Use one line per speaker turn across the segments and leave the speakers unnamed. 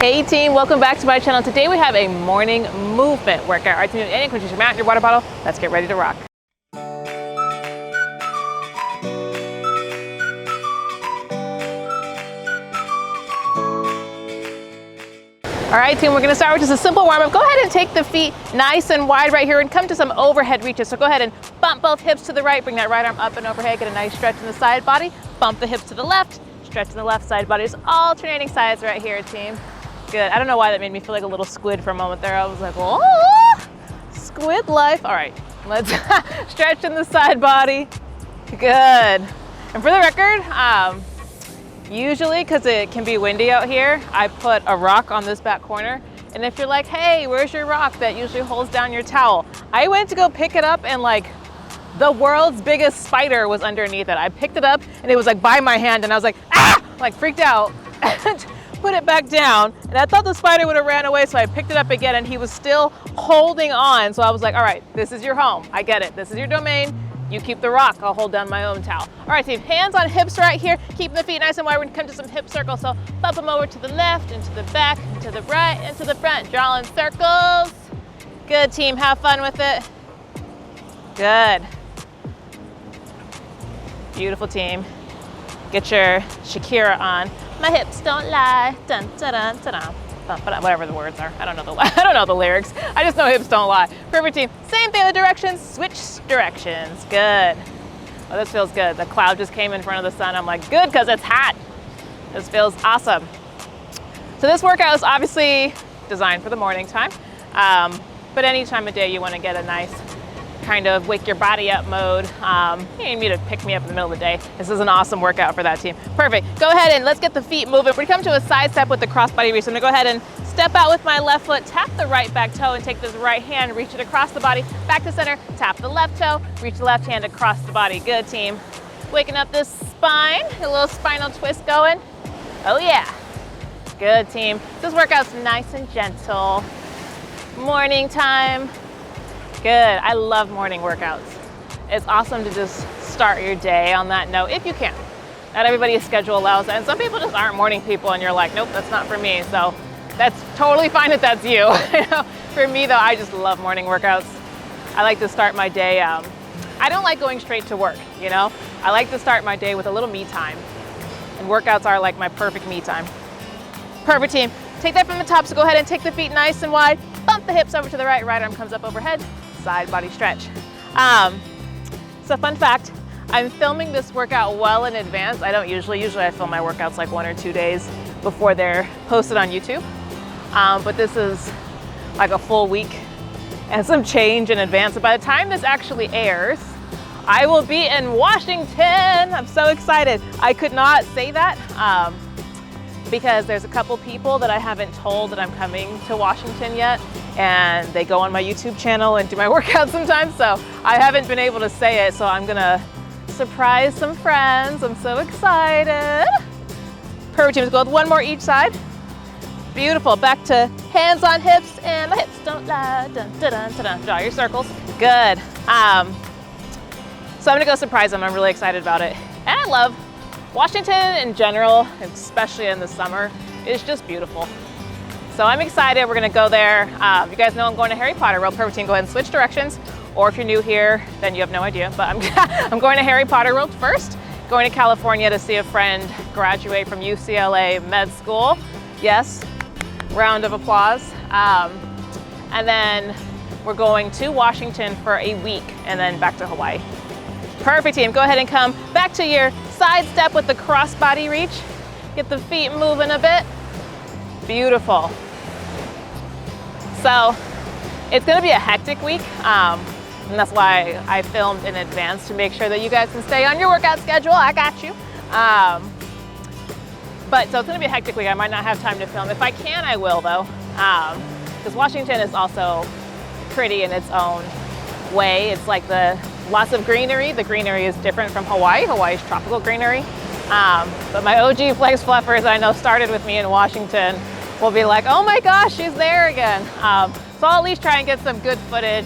Hey team, welcome back to my channel. Today we have a morning movement workout. All right, team, any questions, your mat, your water bottle. Let's get ready to rock. All right, team, we're gonna start with just a simple warm-up. Go ahead and take the feet nice and wide right here and come to some overhead reaches. So go ahead and bump both hips to the right, bring that right arm up and overhead, get a nice stretch in the side body, bump the hips to the left, stretch in the left side body. Just alternating sides right here, team. Good. I don't know why that made me feel like a little squid for a moment there. I was like, oh, squid life. All right, let's stretch in the side body. Good. And for the record, usually, because it can be windy out here, I put a rock on this back corner. And if you're like, hey, where's your rock that usually holds down your towel? I went to go pick it up and like the world's biggest spider was underneath it. I picked it up and it was like by my hand and I was like, ah, like freaked out. Put it back down, and I thought the spider would have ran away, so I picked it up again and he was still holding on. So I was like, all right, this is your home. I get it. This is your domain. You keep the rock. I'll hold down my own towel. All right, team, hands on hips right here. Keeping the feet nice and wide. We're gonna come to some hip circles. So bump them over to the left, and to the back, and to the right, and to the front. Drawing circles. Good, team. Have fun with it. Good. Beautiful, team. Get your Shakira on. My hips don't lie. Dun, dun, dun, dun, dun. Whatever the words are. I don't know the lyrics. I just know hips don't lie. Perfect, team. Same thing, the directions. Switch directions. Good. Oh, this feels good. The cloud just came in front of the sun. I'm like, good, because it's hot. This feels awesome. So this workout is obviously designed for the morning time. But any time of day you want to get a nice kind of wake your body up mode. You need to pick me up in the middle of the day. This is an awesome workout for that, team. Perfect. Go ahead and let's get the feet moving. We're gonna come to a side step with the cross body reach. So I'm gonna go ahead and step out with my left foot, tap the right back toe, and take this right hand, reach it across the body, back to center, tap the left toe, reach the left hand across the body. Good, team. Waking up this spine, a little spinal twist going. Oh yeah. Good, team. This workout's nice and gentle. Morning time. Good. I love morning workouts. It's awesome to just start your day on that note, if you can. Not everybody's schedule allows that, and some people just aren't morning people, and you're like, nope, that's not for me. So that's totally fine if that's you. For me, though, I just love morning workouts. I like to start my day. I don't like going straight to work, you know? I like to start my day with a little me time, and workouts are like my perfect me time. Perfect, team. Take that from the top, so go ahead and take the feet nice and wide. Bump the hips over to the right, right arm comes up overhead. Side body stretch. So fun fact, I'm filming this workout well in advance. I don't usually I film my workouts like 1 or 2 days before they're posted on YouTube. But this is like a full week and some change in advance. So by the time this actually airs, I will be in Washington. I'm so excited. I could not say that because there's a couple people that I haven't told that I'm coming to Washington yet, and they go on my YouTube channel and do my workouts sometimes, so I haven't been able to say it, so I'm gonna surprise some friends. I'm so excited. Perfect, team. Let's go with one more each side. Beautiful. Back to hands on hips, and my hips don't lie. Dun, dun, dun, dun, dun. Draw your circles. Good. So I'm gonna go surprise them. I'm really excited about it. And I love Washington in general, especially in the summer, is just beautiful. So I'm excited. We're gonna go there. You guys know I'm going to Harry Potter World. Perfect, team. Go ahead and switch directions. Or if you're new here, then you have no idea. But I'm going to Harry Potter World first. Going to California to see a friend graduate from UCLA med school. Yes, round of applause. And then we're going to Washington for a week and then back to Hawaii. Perfect, team. Go ahead and come back to your side step with the cross body reach. Get the feet moving a bit. Beautiful. So it's gonna be a hectic week, and that's why I filmed in advance to make sure that you guys can stay on your workout schedule. I got you. But so it's gonna be a hectic week. I might not have time to film. If I can, I will though, because Washington is also pretty in its own way. It's like lots of greenery. The greenery is different from Hawaii. Hawaii's tropical greenery. But my OG Flex Fluffers I know started with me in Washington will be like, oh my gosh, she's there again. So I'll at least try and get some good footage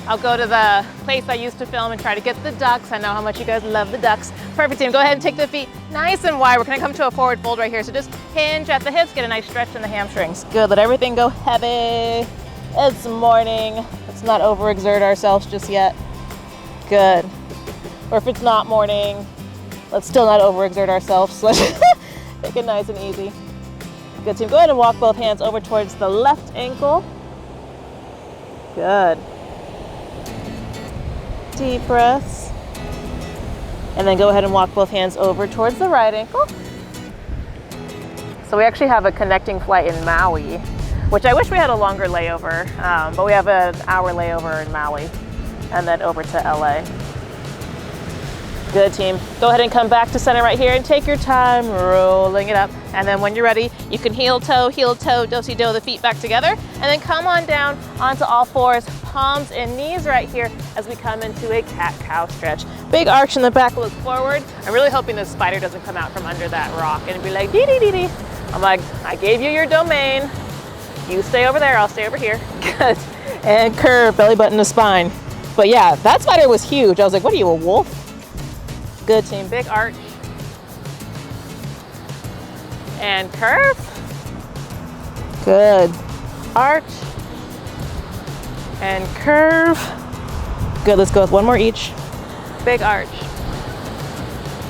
I'll go to the place I used to film and try to get the ducks. I know how much you guys love the ducks. Perfect, team. Go ahead and take the feet nice and wide. We're gonna come to a forward fold right here. So just hinge at the hips, get a nice stretch in the hamstrings. Good, let everything go heavy. It's morning. Let's not overexert ourselves just yet. Good. Or if it's not morning, let's still not overexert ourselves. Let's make it nice and easy. Good, team. Go ahead and walk both hands over towards the left ankle. Good. Deep breaths. And then go ahead and walk both hands over towards the right ankle. So we actually have a connecting flight in Maui, which I wish we had a longer layover, but we have an hour layover in Maui and then over to LA. Good, team. Go ahead and come back to center right here and take your time rolling it up. And then when you're ready, you can heel toe, do-si-do the feet back together, and then come on down onto all fours, palms and knees right here as we come into a cat-cow stretch. Big arch in the back, look forward. I'm really hoping the spider doesn't come out from under that rock and be like, dee-dee-dee-dee. I'm like, I gave you your domain. You stay over there, I'll stay over here. Good. And curve, belly button to spine. But yeah, that spider was huge. I was like, what are you, a wolf? Good, team. Big arch. And curve. Good. Arch. And curve. Good, let's go with one more each. Big arch.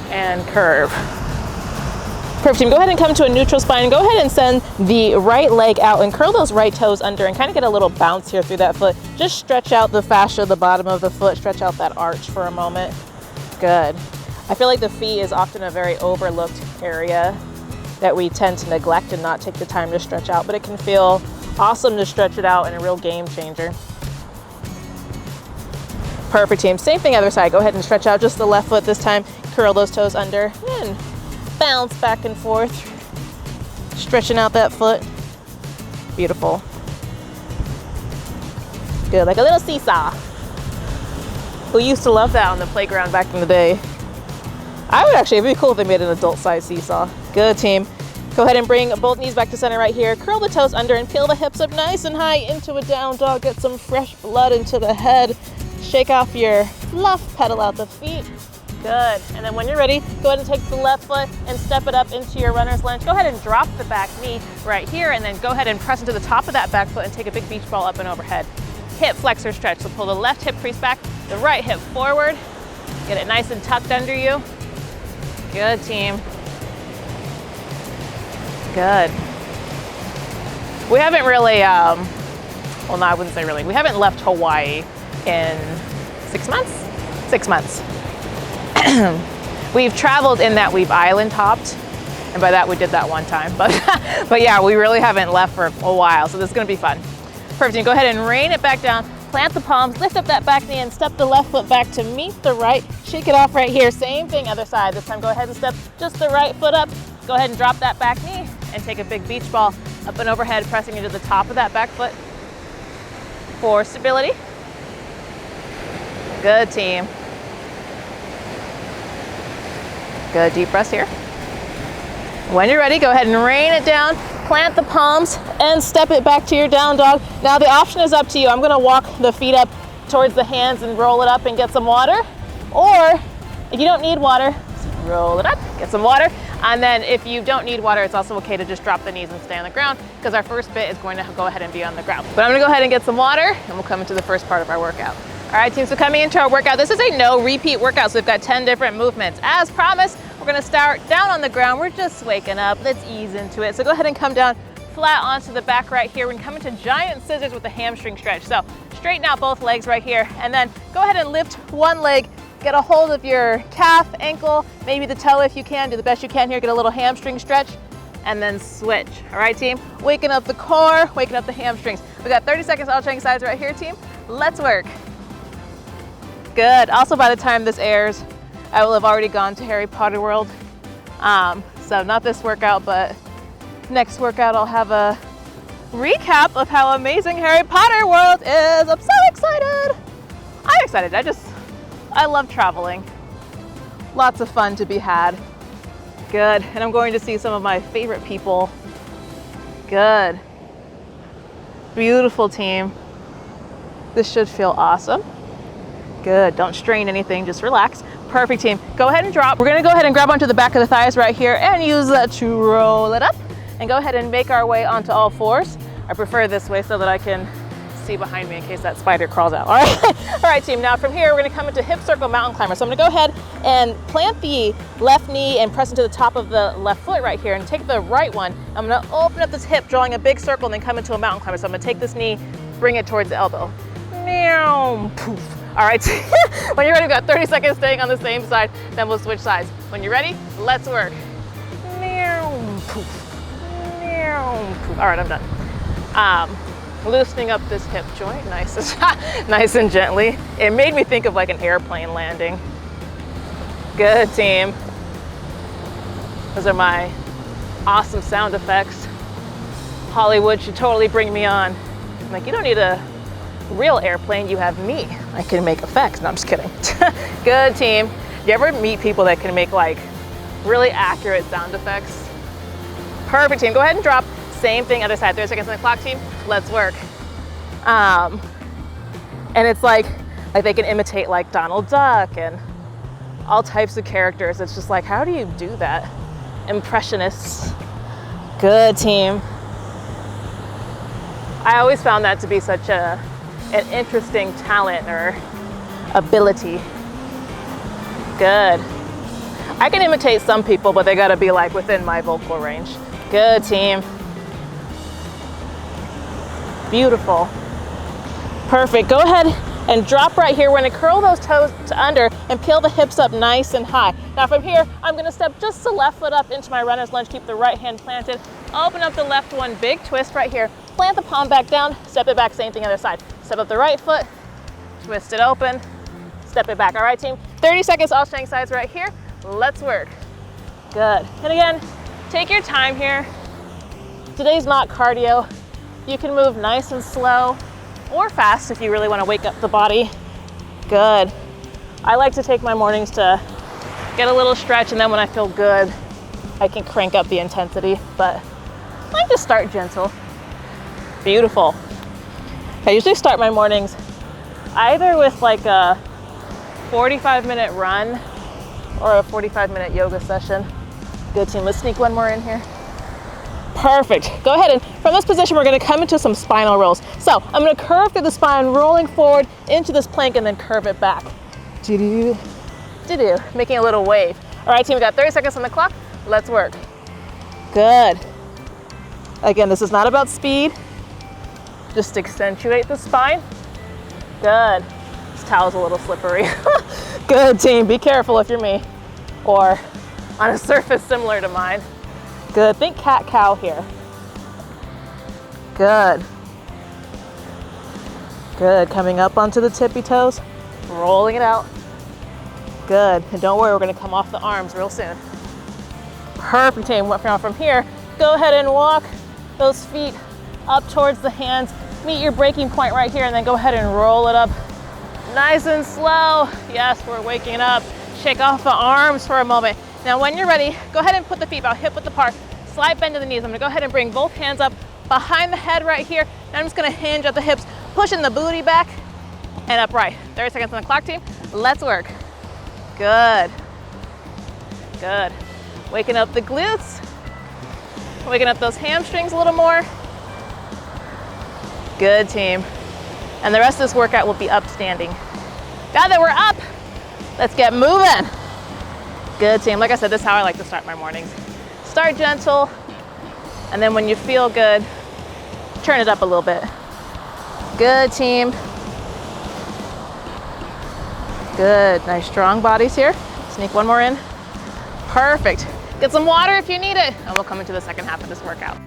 And curve. Perfect, team. Go ahead and come to a neutral spine. Go ahead and send the right leg out and curl those right toes under and kind of get a little bounce here through that foot. Just stretch out the fascia, the bottom of the foot. Stretch out that arch for a moment. Good. I feel like the feet is often a very overlooked area that we tend to neglect and not take the time to stretch out, but it can feel awesome to stretch it out and a real game changer. Perfect, team. Same thing other side. Go ahead and stretch out just the left foot this time. Curl those toes under and bounce back and forth, stretching out that foot. Beautiful. Good, like a little seesaw. We used to love that on the playground back in the day. I would actually, it'd be cool if they made an adult size seesaw. Good, team. Go ahead and bring both knees back to center right here. Curl the toes under and peel the hips up nice and high into a down dog. Get some fresh blood into the head. Shake off your fluff, pedal out the feet. Good. And then when you're ready, go ahead and take the left foot and step it up into your runner's lunge. Go ahead and drop the back knee right here and then go ahead and press into the top of that back foot and take a big beach ball up and overhead. Hip flexor stretch. So pull the left hip crease back, the right hip forward. Get it nice and tucked under you. Good, team. Good. We haven't really, well, no, I wouldn't say really. We haven't left Hawaii in 6 months? 6 months. We've traveled in that we've island hopped, and by that we did that one time. But yeah, we really haven't left for a while, so this is gonna be fun. Perfect, you go ahead and rain it back down. Plant the palms, lift up that back knee and step the left foot back to meet the right. Shake it off right here. Same thing, other side. This time go ahead and step just the right foot up. Go ahead and drop that back knee and take a big beach ball up and overhead, pressing into the top of that back foot for stability. Good, team. Good, deep breaths here. When you're ready, go ahead and rain it down. Plant the palms and step it back to your down dog. Now the option is up to you. I'm gonna walk the feet up towards the hands and roll it up and get some water. Or if you don't need water, roll it up, get some water. And then if you don't need water, it's also okay to just drop the knees and stay on the ground because our first bit is going to go ahead and be on the ground. But I'm gonna go ahead and get some water and we'll come into the first part of our workout. All right, team, so coming into our workout, this is a no repeat workout, so we've got 10 different movements. As promised, we're gonna start down on the ground. We're just waking up, let's ease into it. So go ahead and come down flat onto the back right here. We're gonna come into giant scissors with a hamstring stretch. So straighten out both legs right here, and then go ahead and lift one leg, get a hold of your calf, ankle, maybe the toe if you can, do the best you can here, get a little hamstring stretch, and then switch. All right, team? Waking up the core, waking up the hamstrings. We got 30 seconds alternating sides right here, team. Let's work. Good. Also, by the time this airs, I will have already gone to Harry Potter World. So not this workout, but next workout I'll have a recap of how amazing Harry Potter World is. I'm so excited. I'm excited. I love traveling. Lots of fun to be had. Good. And I'm going to see some of my favorite people. Good. Beautiful, team. This should feel awesome. Good, don't strain anything, just relax. Perfect, team. Go ahead and drop. We're gonna go ahead and grab onto the back of the thighs right here and use that to roll it up and go ahead and make our way onto all fours. I prefer this way so that I can see behind me in case that spider crawls out. All right, all right, team. Now from here, we're gonna come into hip circle mountain climber. So I'm gonna go ahead and plant the left knee and press into the top of the left foot right here and take the right one. I'm gonna open up this hip, drawing a big circle and then come into a mountain climber. So I'm gonna take this knee, bring it towards the elbow. Meow, poof. All right, when you're ready, we've got 30 seconds staying on the same side, then we'll switch sides. When you're ready, let's work. Meow, poof. Meow, poof. All right, I'm done. Loosening up this hip joint, nice and gently. It made me think of like an airplane landing. Good, team. Those are my awesome sound effects. Hollywood should totally bring me on. I'm like, you don't need a real airplane, you have me. I can make effects. No, I'm just kidding. Good, team. You ever meet people that can make like really accurate sound effects? Perfect, team. Go ahead and drop. Same thing, other side. 30 seconds on the clock, team. Let's work. And it's like they can imitate like Donald Duck and all types of characters. It's just like, how do you do that? Impressionists. Good, team. I always found that to be such an interesting talent or ability. Good. I can imitate some people, but they gotta be like within my vocal range. Good, team. Beautiful. Perfect. Go ahead and drop right here. We're gonna curl those toes to under and peel the hips up nice and high. Now from here, I'm gonna step just the left foot up into my runner's lunge, keep the right hand planted, open up the left one, big twist right here, plant the palm back down, step it back, same thing other side. Step up the right foot, twist it open, step it back. All right, team, 30 seconds, alternating sides right here. Let's work. Good. And again, take your time here. Today's not cardio. You can move nice and slow or fast if you really want to wake up the body. Good. I like to take my mornings to get a little stretch, and then when I feel good, I can crank up the intensity, but I like to start gentle. Beautiful. I usually start my mornings either with like a 45-minute run or a 45-minute yoga session. Good, team. Let's sneak one more in here. Perfect. Go ahead and from this position, we're gonna come into some spinal rolls. So I'm gonna curve through the spine, rolling forward into this plank and then curve it back. Do-do, do-do, making a little wave. All right, team, we got 30 seconds on the clock. Let's work. Good. Again, this is not about speed. Just accentuate the spine. Good. This towel's a little slippery. Good, team. Be careful if you're me or on a surface similar to mine. Good. Think cat-cow here. Good. Good. Coming up onto the tippy toes, rolling it out. Good. And don't worry, we're going to come off the arms real soon. Perfect, team. From here, go ahead and walk those feet up towards the hands. Meet your breaking point right here, and then go ahead and roll it up nice and slow. Yes, we're waking up. Shake off the arms for a moment. Now when you're ready, go ahead and put the feet about hip width apart. Slight bend to the knees. I'm gonna go ahead and bring both hands up behind the head right here. And I'm just gonna hinge at the hips, pushing the booty back and upright. 30 seconds on the clock, team. Let's work. Good. Good. Waking up the glutes. Waking up those hamstrings a little more. Good, team. And the rest of this workout will be upstanding. Now that we're up, let's get moving. Good, team. Like I said, this is how I like to start my mornings. Start gentle, and then when you feel good, turn it up a little bit. Good, team. Good. Nice strong bodies here. Sneak one more in. Perfect. Get some water if you need it, and we'll come into the second half of this workout.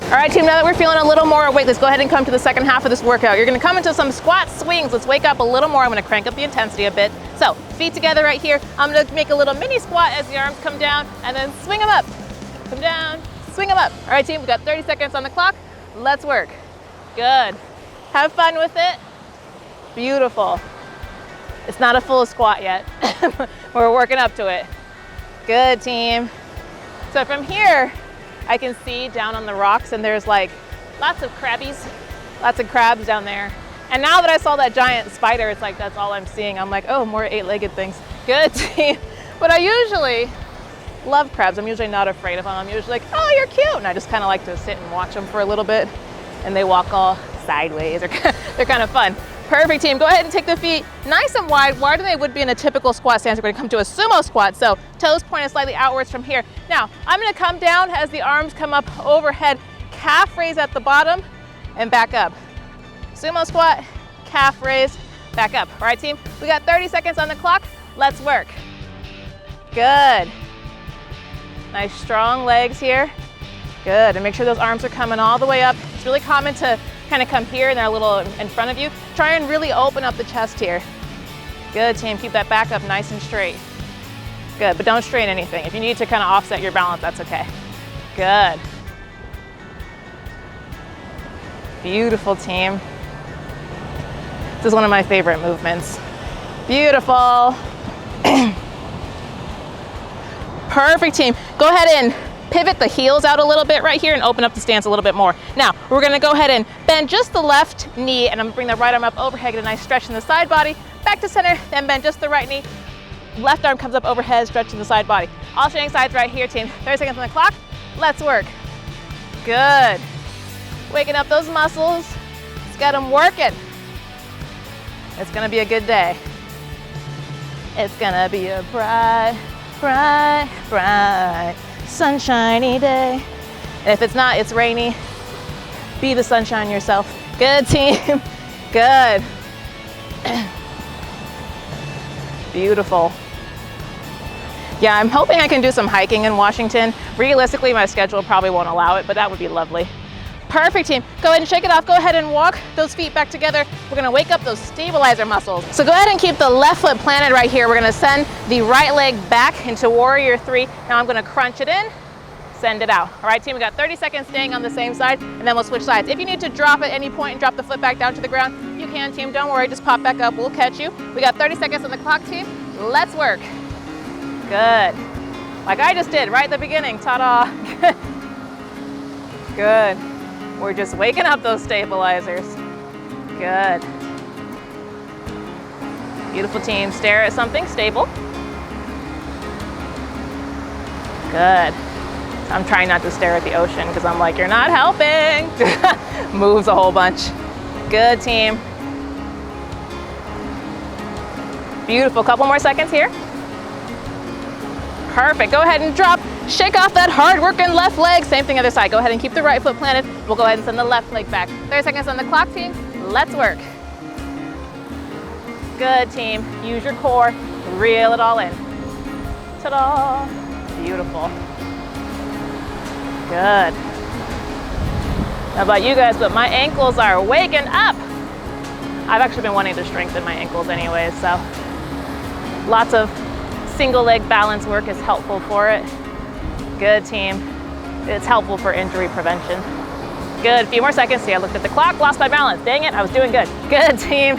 All right, team, now that we're feeling a little more awake, let's go ahead and come to the second half of this workout. You're gonna come into some squat swings. Let's wake up a little more. I'm gonna crank up the intensity a bit. So, feet together right here. I'm gonna make a little mini squat as the arms come down, and then swing them up. Come down, swing them up. All right, team, we've got 30 seconds on the clock. Let's work. Good. Have fun with it. Beautiful. It's not a full squat yet. We're working up to it. Good, team. So from here, I can see down on the rocks, and there's like lots of crabbies, lots of crabs down there. And now that I saw that giant spider, it's like that's all I'm seeing. I'm like, oh, more 8-legged things. Good, team. But I usually love crabs. I'm usually not afraid of them. I'm usually like, oh, you're cute. And I just kind of like to sit and watch them for a little bit. And they walk all sideways. They're kind of fun. Perfect, team. Go ahead and take the feet nice and wide, wider than they would be in a typical squat stance. We're going to come to a sumo squat. So toes pointed slightly outwards from here. Now, I'm going to come down as the arms come up overhead. Calf raise at the bottom and back up. Sumo squat, calf raise, back up. All right, team. We got 30 seconds on the clock. Let's work. Good. Nice strong legs here. Good, and make sure those arms are coming all the way up. It's really common to kind of come here and they're a little in front of you. Try and really open up the chest here. Good, team, keep that back up nice and straight. Good, but don't strain anything. If you need to kind of offset your balance, that's okay. Good. Beautiful, team. This is one of my favorite movements. Beautiful. Perfect, team. Go ahead and pivot the heels out a little bit right here and open up the stance a little bit more. Now, we're gonna go ahead and bend just the left knee, and I'm gonna bring the right arm up overhead, get a nice stretch in the side body, back to center, then bend just the right knee. Left arm comes up overhead, stretch in the side body. Alternating sides right here, team. 30 seconds on the clock. Let's work. Good. Waking up those muscles. Let's get them working. It's gonna be a good day. It's gonna be a bright, bright, bright, sunshiny day. And if it's not, it's rainy. Be the sunshine yourself. Good, team. Good. Beautiful. Yeah, I'm hoping I can do some hiking in Washington. Realistically, my schedule probably won't allow it, but that would be lovely. Perfect, team. Go ahead and shake it off. Go ahead and walk those feet back together. We're gonna wake up those stabilizer muscles. So go ahead and keep the left foot planted right here. We're gonna send the right leg back into Warrior 3. Now I'm gonna crunch it in, send it out. All right, team, we got 30 seconds staying on the same side, and then we'll switch sides. If you need to drop at any point and drop the foot back down to the ground, you can, team. Don't worry, just pop back up. We'll catch you. We got 30 seconds on the clock, team. Let's work. Good. Like I just did right at the beginning. Ta-da. Good. We're just waking up those stabilizers. Good. Beautiful, team. Stare at something stable. Good. I'm trying not to stare at the ocean because I'm like, you're not helping. Moves a whole bunch. Good, team. Beautiful. Couple more seconds here. Perfect. Go ahead and drop. Shake off that hard working left leg. Same thing other side. Go ahead and keep the right foot planted. We'll go ahead and send the left leg back. 30 seconds on the clock, team. Let's work. Good, team. Use your core. Reel it all in. Ta-da. Beautiful. Good. How about you guys, but my ankles are waking up. I've actually been wanting to strengthen my ankles anyway, so lots of single leg balance work is helpful for it. Good, team. It's helpful for injury prevention. Good, a few more seconds. See, I looked at the clock, lost my balance. Dang it, I was doing good. Good, team.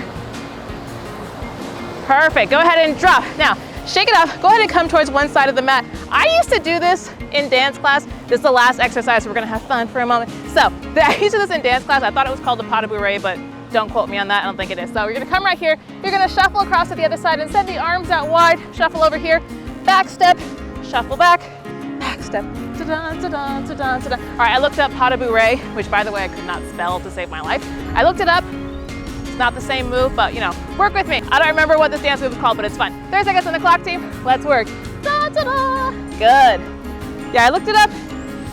Perfect, go ahead and drop. Now, shake it off. Go ahead and come towards one side of the mat. I used to do this in dance class. This is the last exercise. We're gonna have fun for a moment. So, I used to do this in dance class. I thought it was called the pas de bourrée, but don't quote me on that. I don't think it is. So, you're gonna come right here. You're gonna shuffle across to the other side and send the arms out wide. Shuffle over here. Back step, shuffle back. Back step. Ta-da, ta-da, ta-da, ta-da. All right, I looked up pas de bourrée, which by the way, I could not spell to save my life. I looked it up. It's not the same move, but you know, work with me. I don't remember what this dance move is called, but it's fun. 30 seconds on the clock, team. Let's work. Da, da, da. Good. Yeah, I looked it up,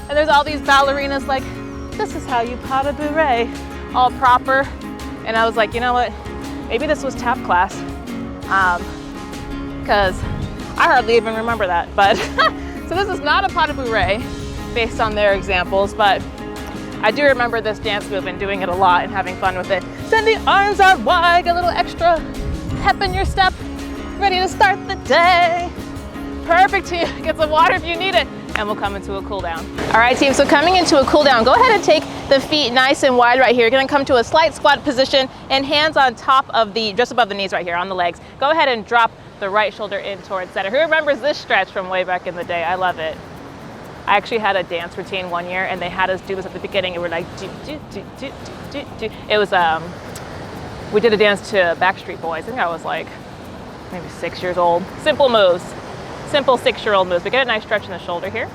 and there's all these ballerinas like, this is how you pas de bourrée, all proper. And I was like, you know what? Maybe this was tap class, because I hardly even remember that, but so this is not a pas de bourrée based on their examples, but I do remember this dance move and doing it a lot and having fun with it. Send the arms out wide, get a little extra pep in your step, ready to start the day. Perfect, team. Get some water if you need it. and we'll come into a cool down. All right, team, so coming into a cool down, go ahead and take the feet nice and wide right here. You're gonna come to a slight squat position and hands on top of just above the knees right here on the legs. Go ahead and drop the right shoulder in towards center. Who remembers this stretch from way back in the day? I love it. I actually had a dance routine one year and they had us do this at the beginning and we're like, do, do, do, do, do, do. It was, we did a dance to Backstreet Boys. I think I was like maybe 6 years old. Simple moves, simple 6-year-old moves. But get a nice stretch in the shoulder here.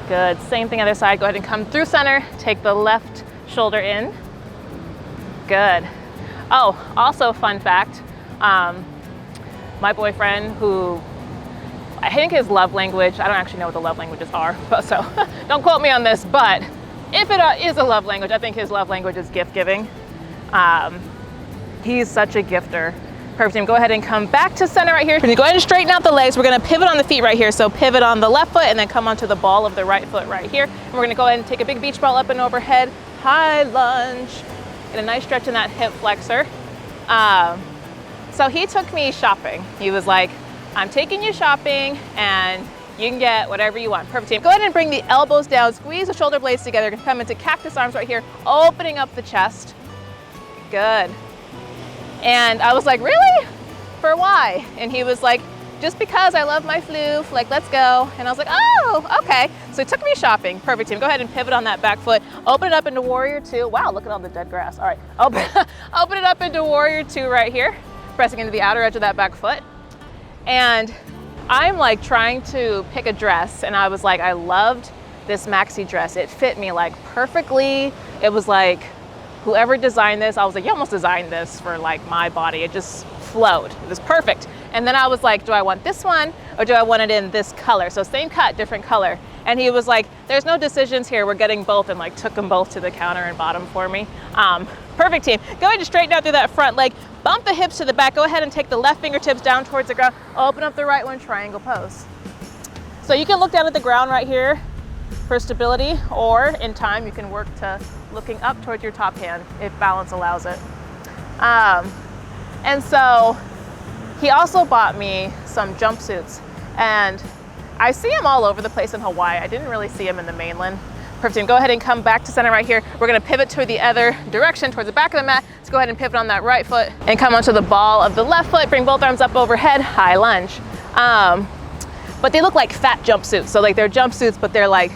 Good, same thing other side. Go ahead and come through center. Take the left shoulder in. Good. Oh, also fun fact, my boyfriend who, I think his love language, I don't actually know what the love languages are, but so don't quote me on this, but if it is a love language, I think his love language is gift giving. He's such a gifter. Perfect, team. Go ahead and come back to center right here. Go ahead and straighten out the legs. We're gonna pivot on the feet right here. So pivot on the left foot and then come onto the ball of the right foot right here. And we're gonna go ahead and take a big beach ball up and overhead, high lunge. Get a nice stretch in that hip flexor. So he took me shopping. He was like, I'm taking you shopping and you can get whatever you want. Perfect, team. Go ahead and bring the elbows down, squeeze the shoulder blades together. You're gonna come into cactus arms right here, opening up the chest. Good. And I was like, really? For why? And he was like, just because I love my floof, like, let's go. And I was like, oh, okay. So he took me shopping. Perfect, team. Go ahead and pivot on that back foot. Open it up into warrior two. Wow, look at all the dead grass. All right, open it up into warrior two right here. Pressing into the outer edge of that back foot. And I'm like trying to pick a dress and I was like, I loved this maxi dress. It fit me like perfectly. It was like, whoever designed this, I was like, you almost designed this for like my body. It just flowed, it was perfect. And then I was like, do I want this one or do I want it in this color? So same cut, different color. And he was like, there's no decisions here, we're getting both, and like took them both to the counter and bought them for me. Perfect, team. Go ahead and straighten out through that front leg, bump the hips to the back, go ahead and take the left fingertips down towards the ground, open up the right one, triangle pose. So you can look down at the ground right here for stability, or in time you can work to looking up towards your top hand if balance allows it. And so he also bought me some jumpsuits, and I see them all over the place in Hawaii. I didn't really see them in the mainland. Perfect, team. Go ahead and come back to center right here. We're gonna pivot to the other direction, towards the back of the mat. Let's go ahead and pivot on that right foot and come onto the ball of the left foot. Bring both arms up overhead, high lunge. But they look like fat jumpsuits. So like they're jumpsuits, but they're like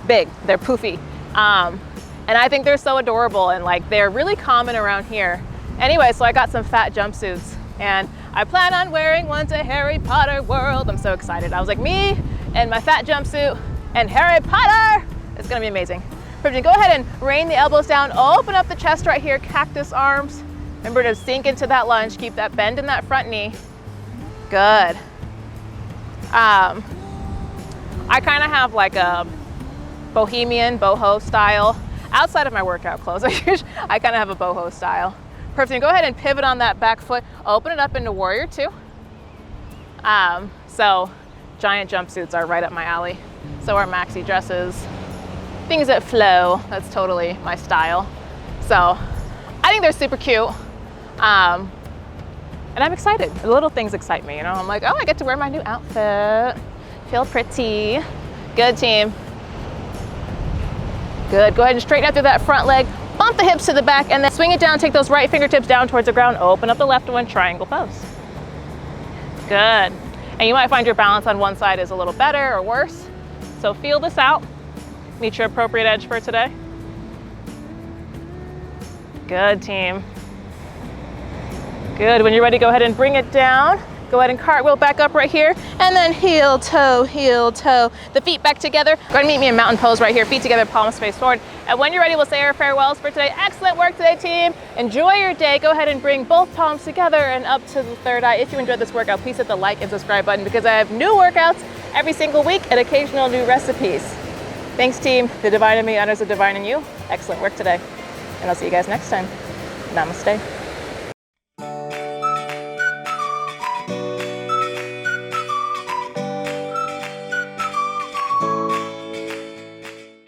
big, they're poofy. And I think they're so adorable and like they're really common around here. Anyway, so I got some fat jumpsuits and I plan on wearing one to Harry Potter World. I'm so excited. I was like, me and my fat jumpsuit and Harry Potter. It's gonna be amazing. Perfect. Go ahead and rain the elbows down, open up the chest right here, cactus arms. Remember to sink into that lunge, keep that bend in that front knee. Good. I kind of have like a bohemian, boho style. Outside of my workout clothes, I kind of have a boho style. Perfect. Go ahead and pivot on that back foot, open it up into warrior two. So giant jumpsuits are right up my alley. So are maxi dresses, things that flow. That's totally my style. So I think they're super cute. And I'm excited. The little things excite me, you know? I'm like, oh, I get to wear my new outfit. Feel pretty. Good, team. Good. Go ahead and straighten out through that front leg. Bump the hips to the back and then swing it down. Take those right fingertips down towards the ground. Open up the left one, triangle pose. Good. And you might find your balance on one side is a little better or worse. So feel this out. Meet your appropriate edge for today. Good, team. Good. When you're ready, go ahead and bring it down. Go ahead and cartwheel back up right here, and then heel, toe, the feet back together. Go ahead and meet me in mountain pose right here, feet together, palms face forward. And when you're ready, we'll say our farewells for today. Excellent work today, team. Enjoy your day. Go ahead and bring both palms together and up to the third eye. If you enjoyed this workout, please hit the like and subscribe button because I have new workouts every single week and occasional new recipes. Thanks, team. The divine in me honors the divine in you. Excellent work today. And I'll see you guys next time. Namaste.